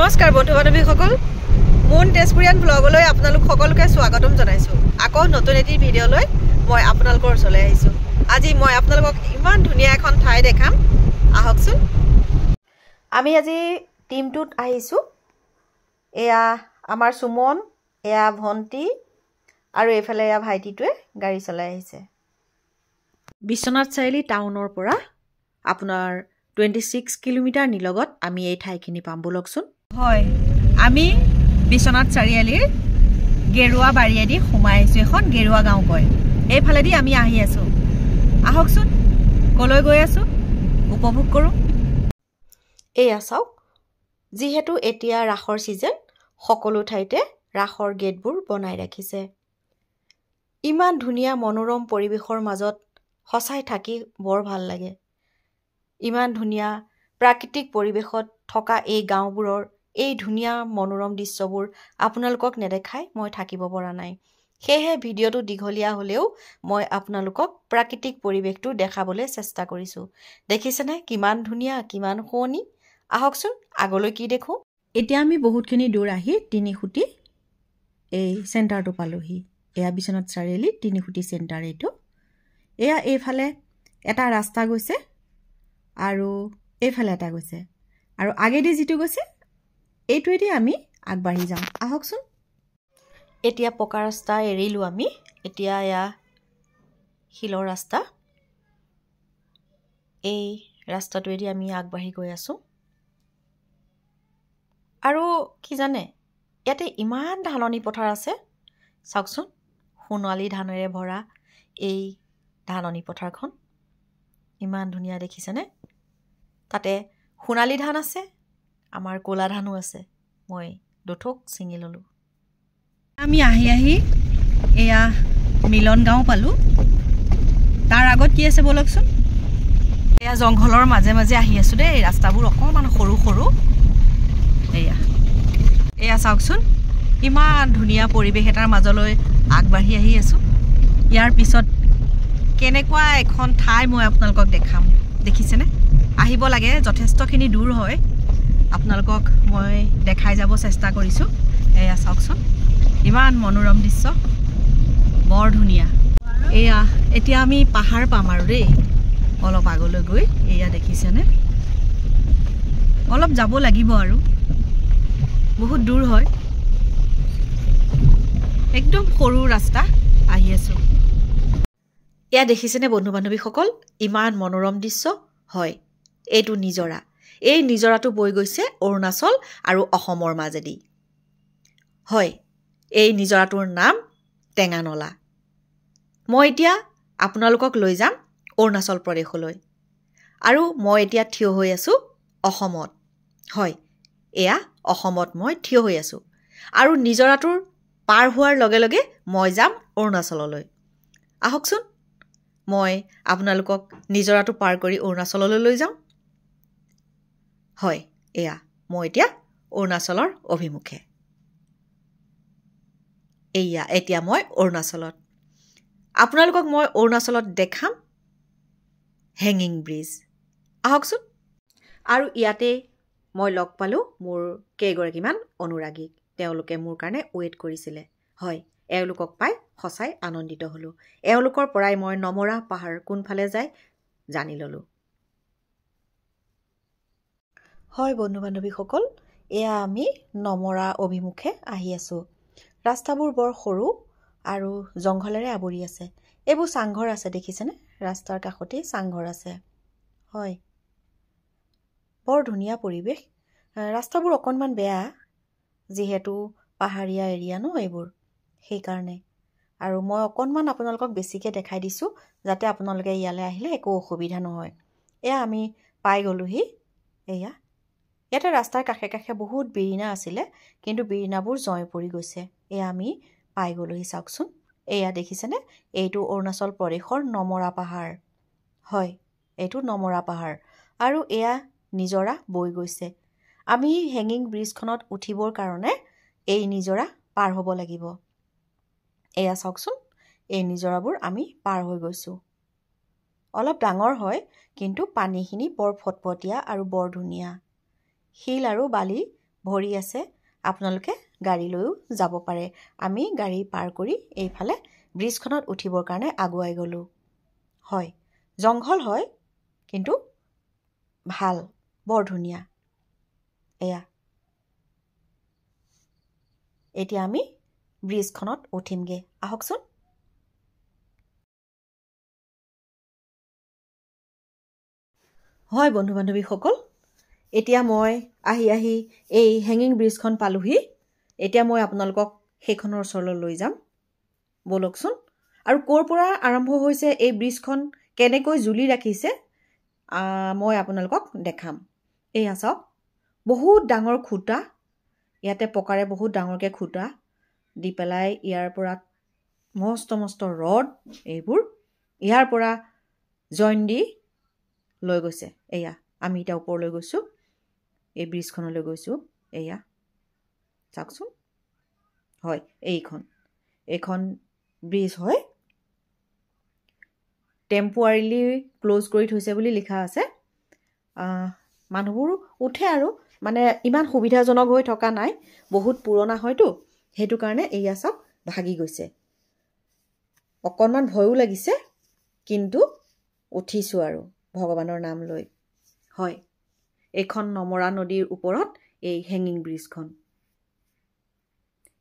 নমস্কাৰ বন্ধু বান্ধৱীসকল মুন তেজপুৰীয়ান ব্লগলৈ আপোনালোক সকলোকে স্বাগতম জনাইছোঁ আকৌ নতুন এটি ভিডিঅ'লৈ মই আপোনালোকৰ ওচৰলৈ আহিছোঁ আজি মই আপোনালোকক ইমান ধুনীয়া এখন ঠাই দেখাম আহকচোন আমি আজি টিমটোত আহিছোঁ এয়া আমাৰ সুমন এয়া ভন্টি আৰু এফালে এয়া ভাইটিটোৱে গাড়ী চলাই আহিছে বিশ্বনাথ চাৰিআলি টাউনৰ পৰা আপোনাৰ 26 কিলোমিটাৰ নিলগত আমি এই ঠাইখিনি পাম বলকচোন হয় আমি বিশ্বনাথ চাৰিআলিৰ গেৰুৱা বাৰিয়েদি সোমাই আহিছোঁ এখন গেৰুৱা গাঁও কয় এইফালেদি আমি আহি আছোঁ আহকচোন কলৈ গৈ আছোঁ উপভোগ কৰোঁ এয়া চাওক যিহেতু এতিয়া ৰাসৰ ছিজন সকলো ঠাইতে ৰাসৰ গেটবোৰ বনাই ৰাখিছে ইমান ধুনীয়া মনোৰম পৰিৱেশৰ মাজত সঁচাই থাকি বৰ ভাল লাগে ইমান ধুনীয়া প্ৰাকৃতিক পৰিৱেশত থকা এই গাঁওবোৰৰ এই ধুনীয়া মনোৰম দৃশ্যবোৰ আপোনালোকক নেদেখাই মই থাকিব পৰা নাই সেয়েহে ভিডিঅ'টো দীঘলীয়া হ'লেও মই আপোনালোকক প্ৰাকৃতিক পৰিৱেশটো দেখাবলৈ চেষ্টা কৰিছোঁ দেখিছেনে কিমান ধুনীয়া কিমান শুৱনি আহকচোন আগলৈ কি দেখোঁ এতিয়া আমি বহুতখিনি দূৰ আহি তিনিখুটি এই চেণ্টাৰটো পালোহি এয়া বিশ্বনাথ চাৰিআলি তিনিখুটি চেণ্টাৰ এইটো এয়া এইফালে এটা ৰাস্তা গৈছে আৰু এইফালে এটা গৈছে আৰু আগেদি যিটো গৈছে এইটোৱেদি আমি আগবাঢ়ি যাম আহকচোন এতিয়া পকা ৰাস্তা এৰিলোঁ আমি এতিয়া এয়া শিলৰ ৰাস্তা এই ৰাস্তাটোৱেদি আমি আগবাঢ়ি গৈ আছোঁ আৰু কি জানে ইয়াতে ইমান ধাননি পথাৰ আছে চাওকচোন সোণালী ধানেৰে ভৰা এই ধাননি পথাৰখন ইমান ধুনীয়া দেখিছেনে তাতে সোণালী ধান আছে আমাৰ ক'লা ধানো আছে মই দুঠোক ছিঙি ল'লোঁ আমি আহি আহি এয়া মিলন গাঁও পালোঁ তাৰ আগত কি আছে বলকচোন এয়া জংঘলৰ মাজে মাজে আহি আছোঁ দেই ৰাস্তাবোৰ অকণমান সৰু সৰু এয়া চাওকচোন ইমান ধুনীয়া পৰিৱেশ এটাৰ মাজলৈ আগবাঢ়ি আহি আছোঁ ইয়াৰ পিছত কেনেকুৱা এখন ঠাই মই আপোনালোকক দেখাম দেখিছেনে আহিব লাগে যথেষ্টখিনি দূৰ হয় আপোনালোকক মই দেখাই যাব চেষ্টা কৰিছোঁ এয়া চাওকচোন ইমান মনোৰম দৃশ্য বৰ ধুনীয়া এয়া এতিয়া আমি পাহাৰ পাম আৰু দেই অলপ আগলৈ গৈ এয়া দেখিছেনে অলপ যাব লাগিব আৰু বহুত দূৰ হয় একদম সৰু ৰাস্তা আহি আছোঁ এয়া দেখিছেনে বন্ধু বান্ধৱীসকল ইমান মনোৰম দৃশ্য হয় এইটো নিজৰা এই নিজৰাটো বৈ গৈছে অৰুণাচল আৰু অসমৰ মাজেদি হয় এই নিজৰাটোৰ নাম টেঙানলা মই এতিয়া আপোনালোকক লৈ যাম অৰুণাচল প্ৰদেশলৈ আৰু মই এতিয়া থিয় হৈ আছোঁ অসমত হয় এয়া অসমত মই থিয় হৈ আছোঁ আৰু নিজৰাটোৰ পাৰ হোৱাৰ লগে লগে মই যাম অৰুণাচললৈ আহকচোন মই আপোনালোকক নিজৰাটো পাৰ কৰি অৰুণাচললৈ লৈ যাওঁ হয় এয়া মই এতিয়া অৰুণাচলৰ অভিমুখে এয়া এতিয়া মই অৰুণাচলত আপোনালোকক মই অৰুণাচলত দেখাম হেঙিং ব্ৰিজ আহকচোন আৰু ইয়াতে মই লগ পালোঁ মোৰ কেইগৰাকীমান অনুৰাগীক তেওঁলোকে মোৰ কাৰণে ৱেইট কৰিছিলে হয় এওঁলোকক পাই সঁচাই আনন্দিত হ'লোঁ এওঁলোকৰ পৰাই মই নমৰা পাহাৰ কোনফালে যায় জানি ল'লোঁ হয় বন্ধু বান্ধৱীসকল এয়া আমি নমৰা অভিমুখে আহি আছোঁ ৰাস্তাবোৰ বৰ সৰু আৰু জংঘলেৰে আৱৰি আছে এইবোৰ চাংঘৰ আছে দেখিছেনে ৰাস্তাৰ কাষতেই চাংঘৰ আছে হয় বৰ ধুনীয়া পৰিৱেশ ৰাস্তাবোৰ অকণমান বেয়া যিহেতু পাহাৰীয়া এৰিয়া ন এইবোৰ সেইকাৰণে আৰু মই অকণমান আপোনালোকক বেছিকৈ দেখাই দিছোঁ যাতে আপোনালোকে ইয়ালৈ আহিলে একো অসুবিধা নহয় এয়া আমি পাই গ'লোহি এয়া ইয়াতে ৰাস্তাৰ কাষে কাষে বহুত বিৰিণা আছিলে কিন্তু বিৰিণাবোৰ জয় পৰি গৈছে এয়া আমি পাই গ'লোহি চাওকচোন এয়া দেখিছেনে এইটো অৰুণাচল প্ৰদেশৰ নমৰা পাহাৰ হয় এইটো নমৰা পাহাৰ আৰু এয়া নিজৰা বৈ গৈছে আমি হেঙিং ব্ৰিজখনত উঠিবৰ কাৰণে এই নিজৰা পাৰ হ'ব লাগিব এয়া চাওকচোন এই নিজৰাবোৰ আমি পাৰ হৈ গৈছোঁ অলপ ডাঙৰ হয় কিন্তু পানীখিনি বৰ ফটফটীয়া আৰু বৰ ধুনীয়া শিল আৰু বালি ভৰি আছে আপোনালোকে গাড়ী লৈও যাব পাৰে আমি গাড়ী পাৰ কৰি এইফালে ব্ৰিজখনত উঠিবৰ কাৰণে আগুৱাই গলো হয় জংঘল হয় কিন্তু ভাল বৰ ধুনীয়া এয়া এতিয়া আমি ব্ৰিজখনত উঠিমগে আহকচোন হয় বন্ধু বান্ধৱীসকল এতিয়া মই আহি এই হেঙিং ব্ৰিজখন পালোহি এতিয়া মই আপোনালোকক সেইখনৰ ওচৰলৈ লৈ যাম বলকচোন আৰু ক'ৰ পৰা আৰম্ভ হৈছে এই ব্ৰিজখন কেনেকৈ জুলি ৰাখিছে মই আপোনালোকক দেখাম এয়া চাওক বহুত ডাঙৰ খুঁটা ইয়াতে পকাৰে বহুত ডাঙৰকৈ খুঁটা দি পেলাই ইয়াৰ পৰা মস্ত ৰড এইবোৰ ইয়াৰ পৰা জইন দি লৈ গৈছে এয়া আমি এটা ওপৰলৈ গৈছো এই ব্ৰিজখনলৈ গৈছো এয়া চাওকচোন হয় এইখন ব্ৰিজ হয় টেম্পোৰাৰিলি ক্লোজ কৰি থৈছে বুলি লিখা আছে মানুহবোৰ উঠে আৰু মানে ইমান সুবিধাজনক হৈ থকা নাই বহুত পুৰণা হয়তো সেইটো কাৰণে এয়া চাওক ভাগি গৈছে অকণমান ভয়ও লাগিছে কিন্তু উঠিছো আৰু ভগৱানৰ নাম লৈ হয় এইখন নমৰা নদীৰ ওপৰত এই হেঙিং ব্ৰিজখন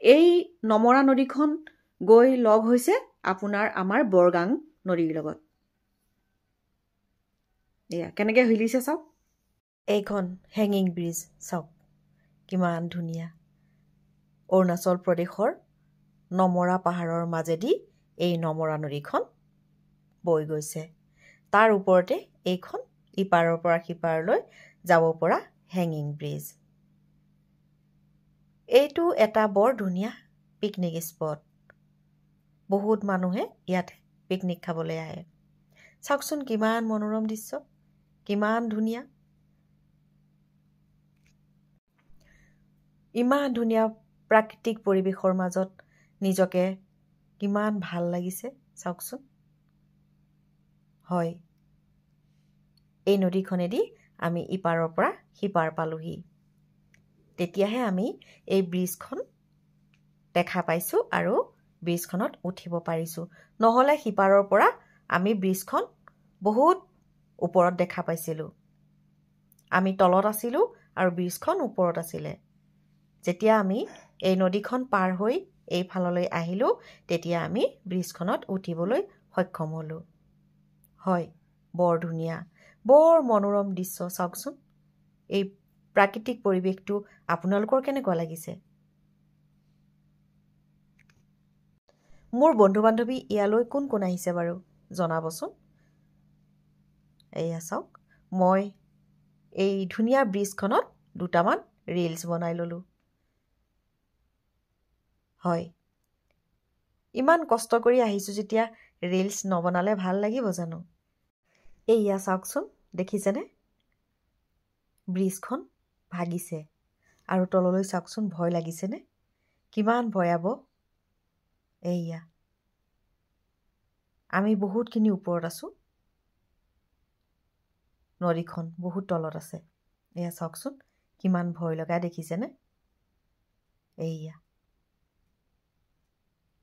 এই নমৰা নদীখন গৈ লগ হৈছে আপোনাৰ আমাৰ বৰগাং নদীৰ লগত এয়া কেনেকৈ হিলিছে চাওক এইখন হেঙিং ব্ৰিজ চাওক কিমান ধুনীয়া অৰুণাচল প্ৰদেশৰ নমৰা পাহাৰৰ মাজেদি এই নমৰা নদীখন বৈ গৈছে তাৰ ওপৰতে এইখন ইপাৰৰ পৰা সিপাৰলৈ যাব পৰা হেঙিং ব্ৰিজ এইটো এটা বৰ ধুনীয়া পিকনিক স্পট বহুত মানুহে ইয়াত পিকনিক খাবলৈ আহে চাওকচোন কিমান মনোৰম দৃশ্য কিমান ধুনীয়া ইমান ধুনীয়া প্ৰাকৃতিক পৰিৱেশৰ মাজত নিজকে কিমান ভাল লাগিছে চাওকচোন হয় এই নদীখনেদি আমি ইপাৰৰ পৰা সিপাৰ পালোহি তেতিয়াহে আমি এই ব্ৰিজখন দেখা পাইছো আৰু ব্ৰিজখনত উঠিব পাৰিছো নহলে সিপাৰৰ পৰা আমি ব্ৰিজখন বহুত ওপৰত দেখা পাইছিলো আমি তলত আছিলো আৰু ব্ৰিজখন ওপৰত আছিলে যেতিয়া আমি এই নদীখন পাৰ হৈ এই ফাললৈ আহিলো তেতিয়া আমি ব্ৰিজখনত উঠিবলৈ সক্ষম হলো হয় বৰ ধুনীয়া বৰ মনোৰম দৃশ্য চাওকচোন এই প্ৰাকৃতিক পৰিৱেশটো আপোনালোকৰ কেনেকুৱা লাগিছে মোৰ বন্ধু বান্ধৱী ইয়ালৈ কোন কোন আহিছে বাৰু জনাবচোন এয়া চাওক মই এই ধুনীয়া ব্ৰিজখনত দুটামান ৰিলছ বনাই ললো হয় ইমান কষ্ট কৰি আহিছো যেতিয়া ৰিলছ নবনালে ভাল লাগিব জানো এইয়া চাওকচোন দেখিছেনে ব্ৰিজখন ভাগিছে আৰু তললৈ চাওকচোন ভয় লাগিছেনে কিমান ভয়াবহ এইয়া আমি বহুতখিনি ওপৰত আছো নদীখন বহুত তলত আছে এয়া চাওকচোন কিমান ভয় লগা দেখিছেনে এইয়া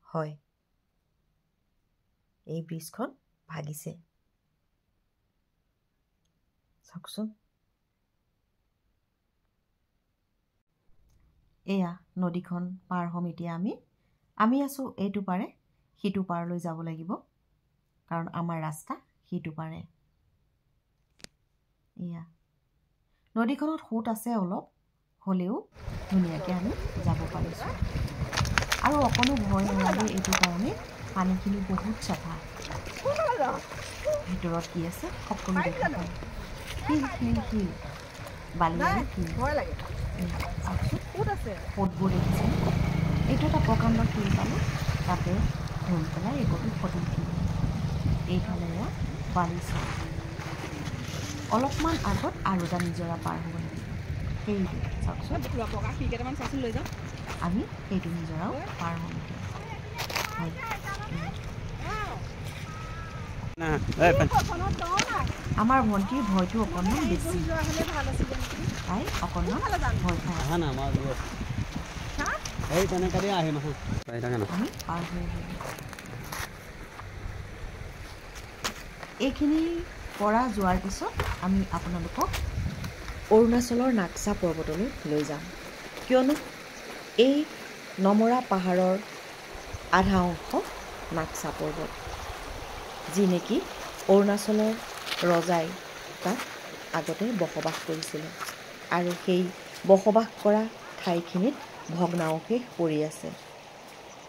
হয় এই ব্ৰিজখন ভাগিছে চাওকচোন এয়া নদীখন পাৰ হ'ম এতিয়া আমি আছো এইটো পাৰে সিটো পাৰলৈ যাব লাগিব কাৰণ আমাৰ ৰাস্তা সিটো পাৰে এয়া নদীখনত সোঁত আছে অলপ হলেও ধুনীয়াকৈ আমি যাব পাৰিছো আৰু অকণো ভয় নালাগে এইটো কাৰণে পানীখিনি বহুত চাফা ভিতৰত কি আছে সকলো দেখা পায় শিল বালি ভয় লাগে সোঁতবোৰ দেখিছে এইটো এটা প্ৰকাণ্ড শিল পালোঁ তাতে ধুই পেলাই এইবোৰ ফটোখিনি এইফালে বালি চাওঁ অলপমান আগত আৰু এটা নিজৰা পাৰ হ'ব লাগিব সেইটো চাওকচোন আমি সেইটো নিজৰাও পাৰ হ'ম হয় আমাৰ ভণ্টিৰ ভয়টো অকণমান বেছি তাই অকণমান ভয় খায় এইখিনি পৰা যোৱাৰ পিছত আমি আপোনালোকক অৰুণাচলৰ নাক্সা পৰ্বতলৈ লৈ যাম কিয়নো এই নমৰা পাহাৰৰ আধা অংশ নাক্সা পৰ্বত যি নেকি অৰুণাচলৰ ৰজাই তাত আগতে বসবাস কৰিছিলে আৰু সেই বসবাস কৰা ঠাইখিনিত ভগ্নাৱশেষ পৰি আছে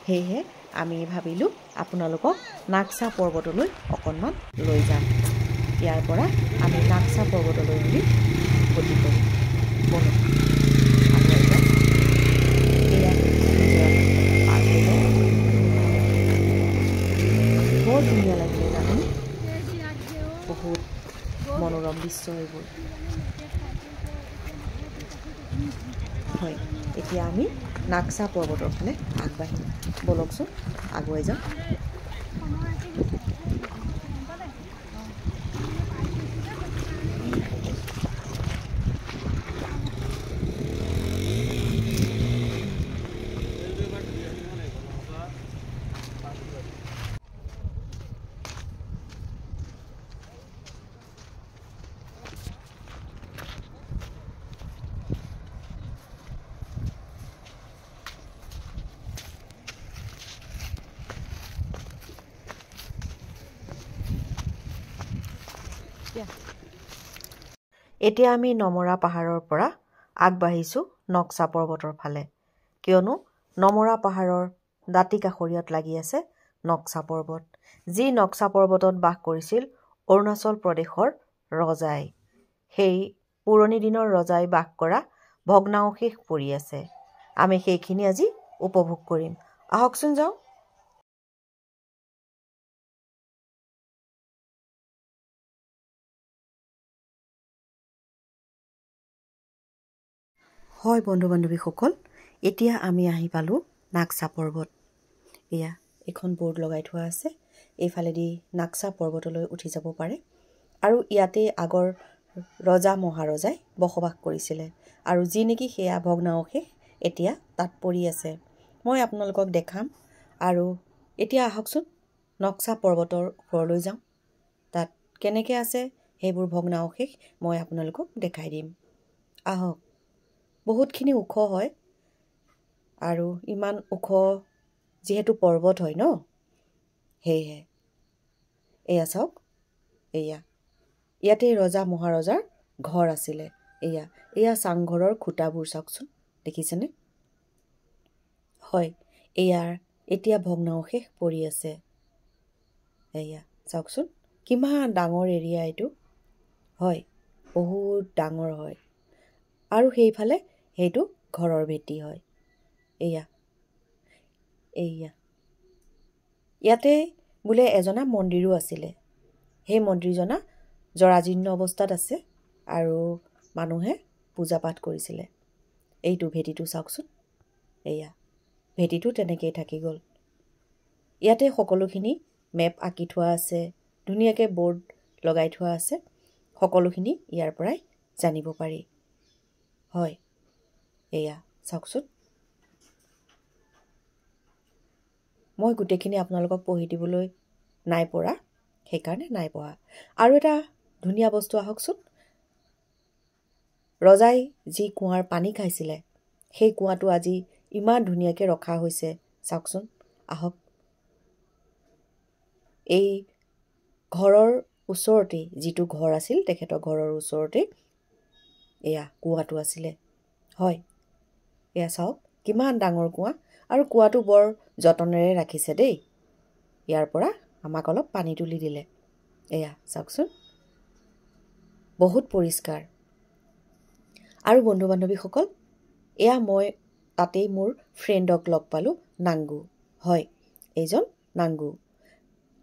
সেয়েহে আমি ভাবিলোঁ আপোনালোকক নাক্সা পৰ্বতলৈ অকণমান লৈ যাম ইয়াৰ পৰা আমি নাক্সা পৰ্বতলৈ বুলি গতি কৰিম বলক বৰ ধুনীয়া লাগিলে জানেনে বহুত মনোৰম দৃশ্য এইবোৰ হয় এতিয়া আমি নাক্সা পৰ্বতৰ ফালে আগবাঢ়িম বলকচোন আগুৱাই যাওঁ এতিয়া আমি নমৰা পাহাৰৰ পৰা আগবাঢ়িছোঁ নক্সা পৰ্বতৰ ফালে কিয়নো নমৰা পাহাৰৰ দাঁতি কাষৰীয়াত লাগি আছে নক্সা পৰ্বত যি নক্সা পৰ্বতত বাস কৰিছিল অৰুণাচল প্ৰদেশৰ ৰজাই সেই পুৰণি দিনৰ ৰজাই বাস কৰা ভগ্নাৱশেষ পৰি আছে আমি সেইখিনি আজি উপভোগ কৰিম আহকচোন যাওঁ হয় বন্ধু বান্ধৱীসকল এতিয়া আমি আহি পালোঁ নাক্সা পৰ্বত এয়া এখন বৰ্ড লগাই থোৱা আছে এইফালেদি নাক্সা পৰ্বতলৈ উঠি যাব পাৰে আৰু ইয়াতে আগৰ ৰজা মহাৰজাই বসবাস কৰিছিলে আৰু যি নেকি সেয়া ভগ্নাৱশেষ এতিয়া তাত পৰি আছে মই আপোনালোকক দেখাম আৰু এতিয়া আহকচোন নক্সা পৰ্বতৰ ওপৰলৈ যাওঁ তাত কেনেকৈ আছে সেইবোৰ ভগ্নাৱশেষ মই আপোনালোকক দেখাই দিম আহক বহুতখিনি ওখ হয় আৰু ইমান ওখ যিহেতু পৰ্বত হয় ন সেয়েহে এয়া চাওক এয়া ইয়াতে ৰজা মহাৰজাৰ ঘৰ আছিলে এয়া চাংঘৰৰ খুঁটাবোৰ চাওকচোন দেখিছেনে হয় এয়াৰ এতিয়া ভগ্নাৱশেষ পৰি আছে এয়া চাওকচোন কিমান ডাঙৰ এৰিয়া এইটো হয় বহুত ডাঙৰ হয় আৰু সেইফালে সেইটো ঘৰৰ ভেটি হয় এয়া ইয়াতে বোলে এজনা মন্দিৰো আছিলে সেই মন্দিৰজনা জৰাজীৰ্ণ অৱস্থাত আছে আৰু মানুহে পূজা পাঠ কৰিছিলে এইটো ভেটিটো চাওকচোন এয়া ভেটিটো তেনেকেই থাকি গ'ল ইয়াতে সকলোখিনি মেপ আঁকি থোৱা আছে ধুনীয়াকৈ বৰ্ড লগাই থোৱা আছে সকলোখিনি ইয়াৰ পৰাই জানিব পাৰি হয় এয়া চাওকচোন মই গোটেইখিনি আপোনালোকক পঢ়ি দিবলৈ নাই পৰা সেইকাৰণে নাই পঢ়া আৰু এটা ধুনীয়া বস্তু আহকচোন ৰজাই যি কুঁৱাৰ পানী খাইছিলে সেই কুঁৱাটো আজি ইমান ধুনীয়াকৈ ৰখা হৈছে চাওকচোন আহক এই ঘৰৰ ওচৰতে যিটো ঘৰ আছিল তেখেতৰ ঘৰৰ ওচৰতে এয়া কুঁৱাটো আছিলে হয় এয়া চাওক কিমান ডাঙৰ কুঁৱা আৰু কুঁৱাটো বৰ যতনেৰে ৰাখিছে দেই ইয়াৰ পৰা আমাক অলপ পানী তুলি দিলে এয়া চাওকচোন বহুত পৰিষ্কাৰ আৰু বন্ধু বান্ধৱীসকল এয়া মই তাতেই মোৰ ফ্ৰেণ্ডক লগ পালোঁ নাংগু হয় এইজন নাংগু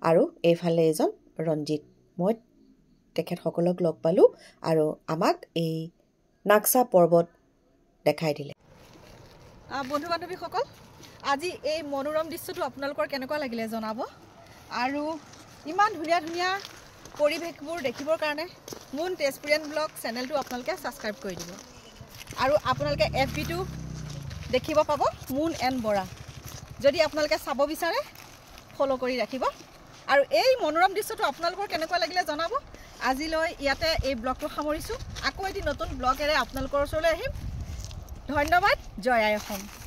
আৰু এইফালে এজন ৰঞ্জিত মই তেখেতসকলক লগ পালোঁ আৰু আমাক এই নাক্সা পৰ্বত দেখাই দিলে বন্ধু বান্ধৱীসকল আজি এই মনোৰম দৃশ্যটো আপোনালোকৰ কেনেকুৱা লাগিলে জনাব আৰু ইমান ধুনীয়া ধুনীয়া পৰিৱেশবোৰ দেখিবৰ কাৰণে মুন তেজপুৰীয়ান ব্লগ চেনেলটো আপোনালোকে ছাবস্ক্ৰাইব কৰি দিব আৰু আপোনালোকে FB-টো দেখিব পাব মুন এণ্ড বৰা যদি আপোনালোকে চাব বিচাৰে ফলো কৰি ৰাখিব আৰু এই মনোৰম দৃশ্যটো আপোনালোকৰ কেনেকুৱা লাগিলে জনাব আজিলৈ ইয়াতে এই ব্লগটো সামৰিছোঁ আকৌ এটি নতুন ব্লগেৰে আপোনালোকৰ ওচৰলৈ আহিম ধন্যবাদ জয় আই অসম